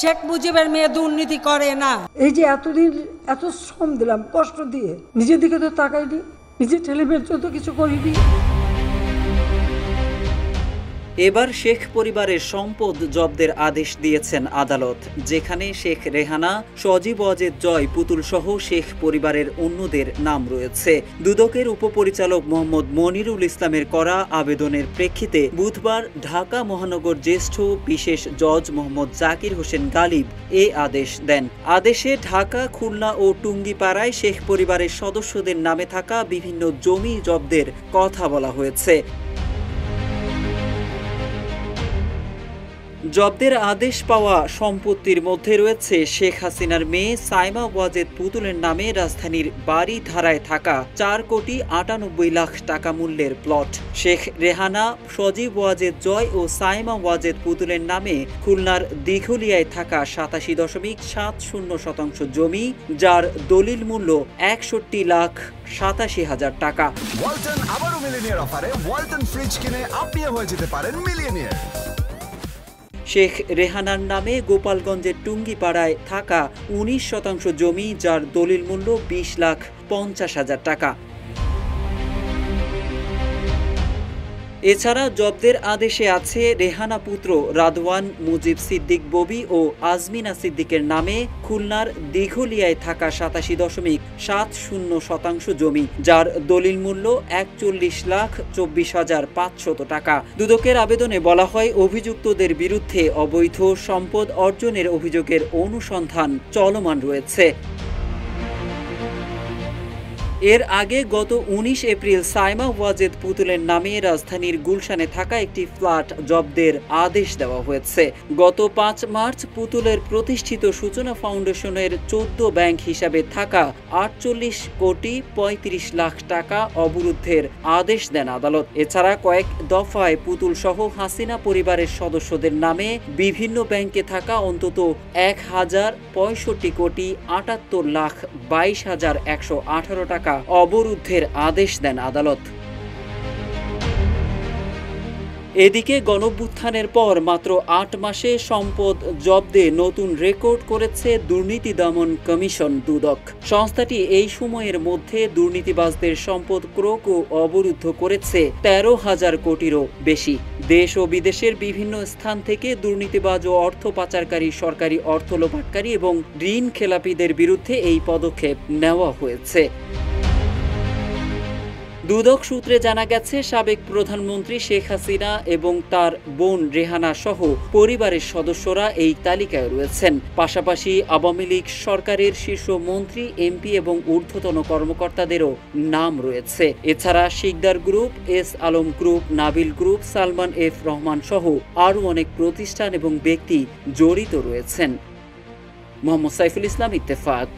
শেখ মুজিবের মেয়ে দুর্নীতি করে না। এই যে এতদিন এত শ্রম দিলাম, কষ্ট দিয়ে, নিজের দিকে তো তাকাইনি, নিজের ছেলেমেয়ের জন্য কিছু করিনি। এবার শেখ পরিবারের সম্পদ জব্দের আদেশ দিয়েছেন আদালত, যেখানে শেখ রেহানা, সজীব ওয়াজেদ জয়, পুতুল সহ শেখ পরিবারের অন্যদের নাম রয়েছে। দুদকের উপপরিচালক মোহাম্মদ মনিরুল ইসলামের করা আবেদনের প্রেক্ষিতে বুধবার ঢাকা মহানগর জ্যেষ্ঠ বিশেষ জজ মোহাম্মদ জাকির হোসেন গালিব এ আদেশ দেন। আদেশে ঢাকা, খুলনা ও টুঙ্গিপাড়ায় শেখ পরিবারের সদস্যদের নামে থাকা বিভিন্ন জমি জব্দের কথা বলা হয়েছে। জব্দের আদেশ পাওয়া সম্পত্তির মধ্যে রয়েছে শেখ হাসিনার মেয়ে সাইমা ওয়াজেদ পুতুলের নামে রাজধানীর বাড়িধারায় থাকা 4,98,00,000 টাকা মূল্যের প্লট, শেখ রেহানা, সজীব ওয়াজেদ জয় ও সাইমা ওয়াজেদ পুতুলের নামে খুলনার দিঘলিয়ায় থাকা 87.70% জমি, যার দলিল মূল্য 61,87,000 টাকা। ওয়ালটন আবারও মিলিয়নিয়ার অফারে ওয়ালটন ফ্রিজ কিনে আপনিও হয়ে যেতে পারেন মিলিয়নিয়ার। শেখ রেহানার নামে গোপালগঞ্জের টুঙ্গিপাড়ায় থাকা 19% জমি, যার দলিল মূল্য 20,50,000 টাকা। এছাড়া জব্দের আদেশে আছে রেহানা পুত্র রাদওয়ান, মুজিব সিদ্দিক ববি ও আজমিনা সিদ্দিকের নামে খুলনার দিঘলিয়ায় থাকা 87.70% জমি, যার দলিল মূল্য 41,24,500 টাকা। দুদকের আবেদনে বলা হয়, অভিযুক্তদের বিরুদ্ধে অবৈধ সম্পদ অর্জনের অভিযোগের অনুসন্ধান চলমান রয়েছে। এর আগে গত 19 এপ্রিল সাইমা ওয়াজেদ পুতুলের নামে রাজধানীর গুলশানে থাকা একটি ফ্ল্যাট জব্দের আদেশ দেওয়া হয়েছে। গত 5 মার্চ পুতুলের প্রতিষ্ঠিত সূচনা ফাউন্ডেশনের 14 ব্যাংক হিসাবে থাকা 48,35,00,000 টাকা অবরুদ্ধের আদেশ দেন আদালত। এছাড়া কয়েক দফায় পুতুল সহ হাসিনা পরিবারের সদস্যদের নামে বিভিন্ন ব্যাংকে থাকা অন্তত 1,65,78,22,118 টাকা অবরুদ্ধের আদেশ দেন আদালত। এদিকে গণঅভ্যুত্থানের পর মাত্র 8 মাসে সম্পদ জব্দে নতুন রেকর্ড করেছে দুর্নীতি দমন কমিশন দুদক। সংস্থাটি এই সময়ের মধ্যে দুর্নীতিবাজদের সম্পদ ক্রোক ও অবরুদ্ধ করেছে 13,000 কোটিরও বেশি। দেশ ও বিদেশের বিভিন্ন স্থান থেকে দুর্নীতিবাজ ও অর্থ পাচারকারী, সরকারি অর্থ লোপাটকারী এবং ঋণ খেলাপিদের বিরুদ্ধে এই পদক্ষেপ নেওয়া হয়েছে। দুদক সূত্রে জানা গেছে, সাবেক প্রধানমন্ত্রী শেখ হাসিনা এবং তার বোন রেহানা সহ পরিবারের সদস্যরা এই তালিকায় রয়েছেন। পাশাপাশি আওয়ামী লীগ সরকারের শীর্ষ মন্ত্রী, এমপি এবং ঊর্ধ্বতন কর্মকর্তাদেরও নাম রয়েছে। এছাড়া Sikder group, S Alam group, Nabil group, Salman F Rahman সহ আরও অনেক প্রতিষ্ঠান এবং ব্যক্তি জড়িত রয়েছেন। মোহাম্মদ সাইফুল ইসলাম, ইত্তেফাক।